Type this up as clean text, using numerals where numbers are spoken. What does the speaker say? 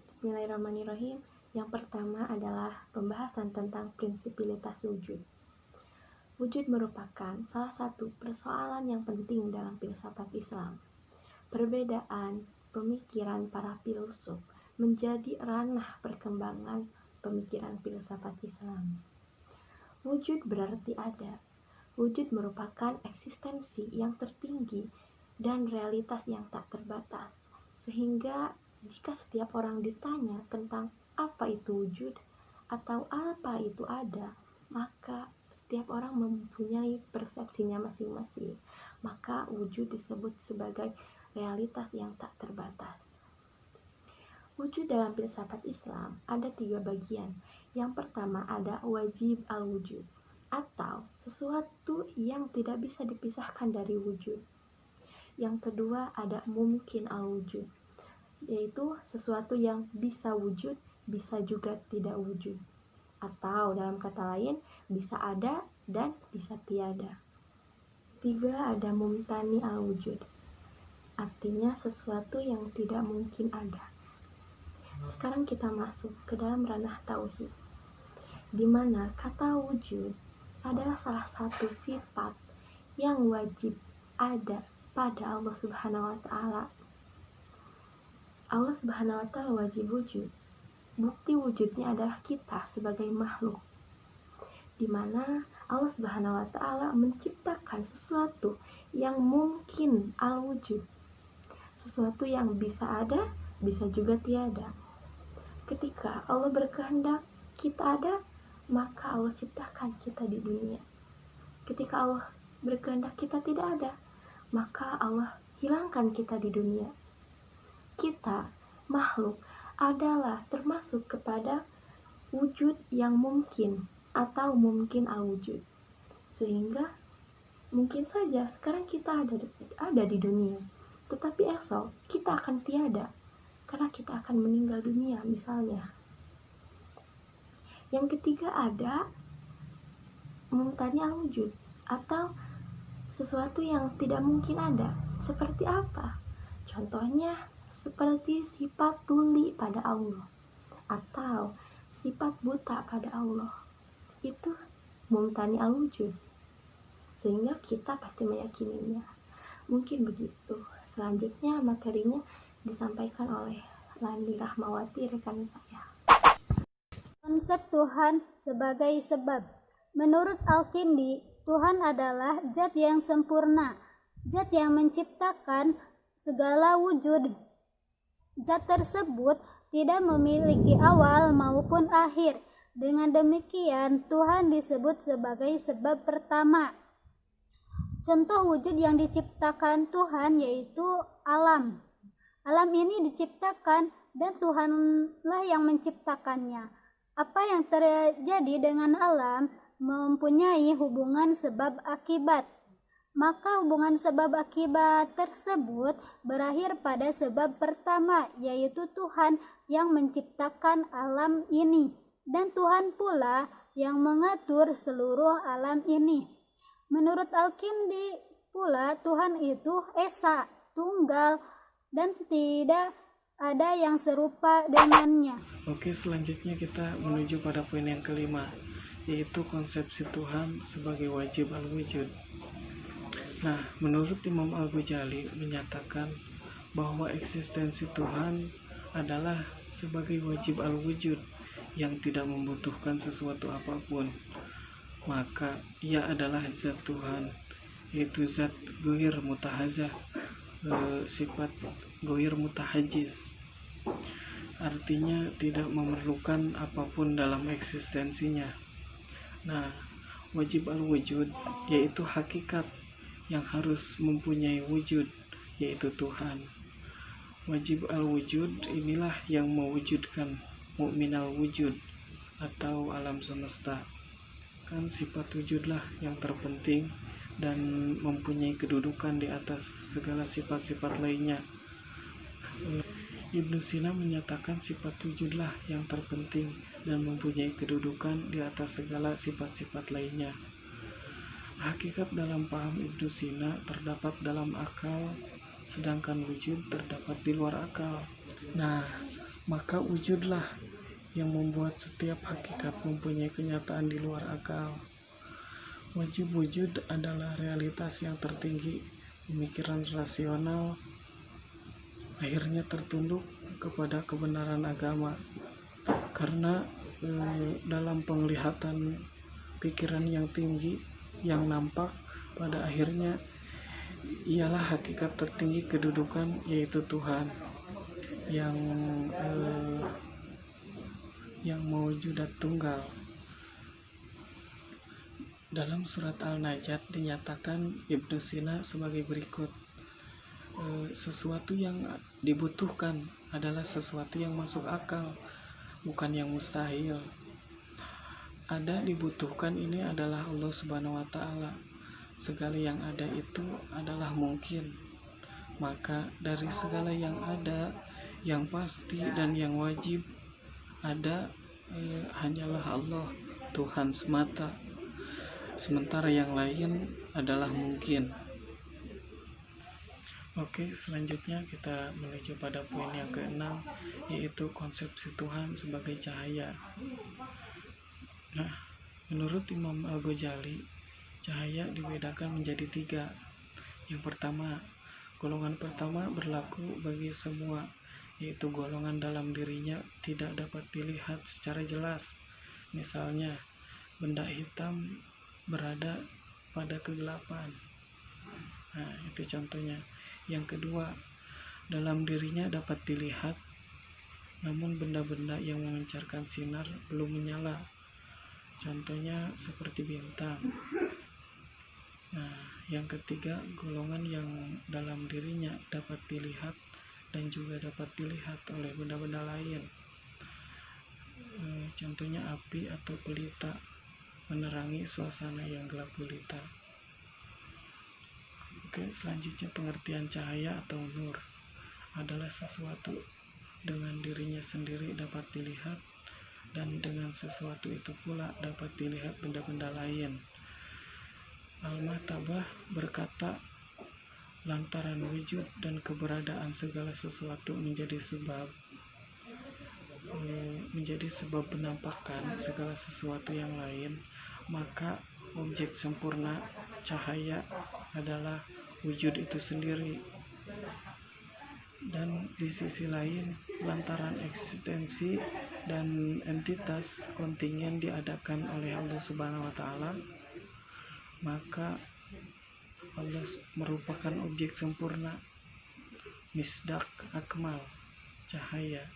Bismillahirrahmanirrahim. Yang pertama adalah pembahasan tentang prinsipialitas wujud. Wujud merupakan salah satu persoalan yang penting dalam filsafat Islam. Perbedaan pemikiran para filsuf menjadi ranah perkembangan pemikiran filsafat Islam. Wujud berarti ada. Wujud merupakan eksistensi yang tertinggi dan realitas yang tak terbatas. Sehingga jika setiap orang ditanya tentang apa itu wujud atau apa itu ada, maka setiap orang mempunyai persepsinya masing-masing. Maka wujud disebut sebagai realitas yang tak terbatas. Wujud dalam filsafat Islam ada 3 bagian. Yang pertama ada wajib al-wujud, atau sesuatu yang tidak bisa dipisahkan dari wujud. Yang kedua ada mungkin al-wujud, yaitu sesuatu yang bisa wujud, bisa juga tidak wujud. Atau dalam kata lain, bisa ada dan bisa tiada. 3 ada mumtani al-wujud, artinya sesuatu yang tidak mungkin ada. Sekarang kita masuk ke dalam ranah tauhid, di mana kata wujud adalah salah satu sifat yang wajib ada pada Allah Subhanahu wa Ta'ala. Allah Subhanahu wa Ta'ala wajib wujud. Bukti wujudnya adalah kita sebagai makhluk, di mana Allah Subhanahu wa Ta'ala menciptakan sesuatu yang mungkin al-wujud, sesuatu yang bisa ada, bisa juga tiada. Ketika Allah berkehendak kita ada, maka Allah ciptakan kita di dunia. Ketika Allah berkehendak kita tidak ada, maka Allah hilangkan kita di dunia. Kita, makhluk, adalah termasuk kepada wujud yang mungkin atau mungkin al-wujud. Sehingga mungkin saja sekarang kita ada di dunia, tetapi esok kita akan tiada karena kita akan meninggal dunia misalnya. Yang ketiga ada mumtani al-wujud, atau sesuatu yang tidak mungkin ada. Seperti apa? Contohnya seperti sifat tuli pada Allah atau sifat buta pada Allah. Itu mumtani al-wujud, sehingga kita pasti meyakininya. Mungkin begitu. Selanjutnya materinya disampaikan oleh Lani Rahmawati, rekan saya. Konsep Tuhan sebagai sebab. Menurut Al-Kindi, Tuhan adalah zat yang sempurna, zat yang menciptakan segala wujud. Zat tersebut tidak memiliki awal maupun akhir. Dengan demikian, Tuhan disebut sebagai sebab pertama. Contoh wujud yang diciptakan Tuhan yaitu alam. Alam ini diciptakan dan Tuhanlah yang menciptakannya. Apa yang terjadi dengan alam mempunyai hubungan sebab akibat. Maka hubungan sebab akibat tersebut berakhir pada sebab pertama, yaitu Tuhan yang menciptakan alam ini. Dan Tuhan pula yang mengatur seluruh alam ini. Menurut Al-Kindi pula Tuhan itu esa, tunggal, dan tidak ada yang serupa dengannya. Oke, selanjutnya kita menuju pada poin yang kelima, yaitu konsepsi Tuhan sebagai wajib al-wujud. Nah, menurut Imam Al-Ghazali menyatakan bahwa eksistensi Tuhan adalah sebagai wajib al-wujud yang tidak membutuhkan sesuatu apapun. Maka ia adalah zat Tuhan, yaitu zat ghair mutahazah, sifat ghair mutahajiz. Artinya tidak memerlukan apapun dalam eksistensinya. Nah, wajib al-wujud yaitu hakikat yang harus mempunyai wujud, yaitu Tuhan. Wajib al-wujud inilah yang mewujudkan mukmin al-wujud atau alam semesta. Kan sifat wujudlah yang terpenting dan mempunyai kedudukan di atas segala sifat-sifat lainnya. Ibnu Sina menyatakan sifat wujudlah yang terpenting dan mempunyai kedudukan di atas segala sifat-sifat lainnya. Hakikat dalam paham Ibnu Sina terdapat dalam akal, sedangkan wujud terdapat di luar akal. Nah, maka wujudlah yang membuat setiap hakikat mempunyai kenyataan di luar akal. Wajib wujud adalah realitas yang tertinggi. Pemikiran rasional akhirnya tertunduk kepada kebenaran agama, karena dalam penglihatan pikiran yang tinggi yang nampak pada akhirnya ialah hakikat tertinggi kedudukan, yaitu Tuhan yang mewujudat tunggal. Dalam surat Al-Najat dinyatakan Ibnu Sina sebagai berikut: sesuatu yang dibutuhkan adalah sesuatu yang masuk akal, bukan yang mustahil. Ada dibutuhkan ini adalah Allah Subhanahu wa Ta'ala. Segala yang ada itu adalah mungkin. Maka dari segala yang ada, yang pasti dan yang wajib ada, hanyalah Allah, Tuhan semata. Sementara yang lain adalah mungkin. Oke, selanjutnya kita menuju pada poin yang keenam, yaitu konsepsi Tuhan sebagai cahaya. Nah, menurut Imam Al-Ghazali, cahaya dibedakan menjadi 3. Yang pertama, golongan pertama berlaku bagi semua, yaitu golongan dalam dirinya tidak dapat dilihat secara jelas. Misalnya, benda hitam berada pada kegelapan. Nah, itu contohnya. Yang kedua, dalam dirinya dapat dilihat, namun benda-benda yang memancarkan sinar belum menyala. Contohnya seperti bintang. Nah, yang ketiga, golongan yang dalam dirinya dapat dilihat dan juga dapat dilihat oleh benda-benda lain. Contohnya api atau pelita menerangi suasana yang gelap gulita. Oke, selanjutnya pengertian cahaya atau nur adalah sesuatu dengan dirinya sendiri dapat dilihat, dan dengan sesuatu itu pula dapat dilihat benda-benda lain. Al-Matabah berkata, lantaran wujud dan keberadaan segala sesuatu menjadi sebab penampakan segala sesuatu yang lain, maka objek sempurna cahaya adalah wujud itu sendiri. Dan di sisi lain, lantaran eksistensi dan entitas kontingen diadakan oleh Allah Subhanahu wa Ta'ala, maka Allah merupakan objek sempurna, misdak akmal, cahaya.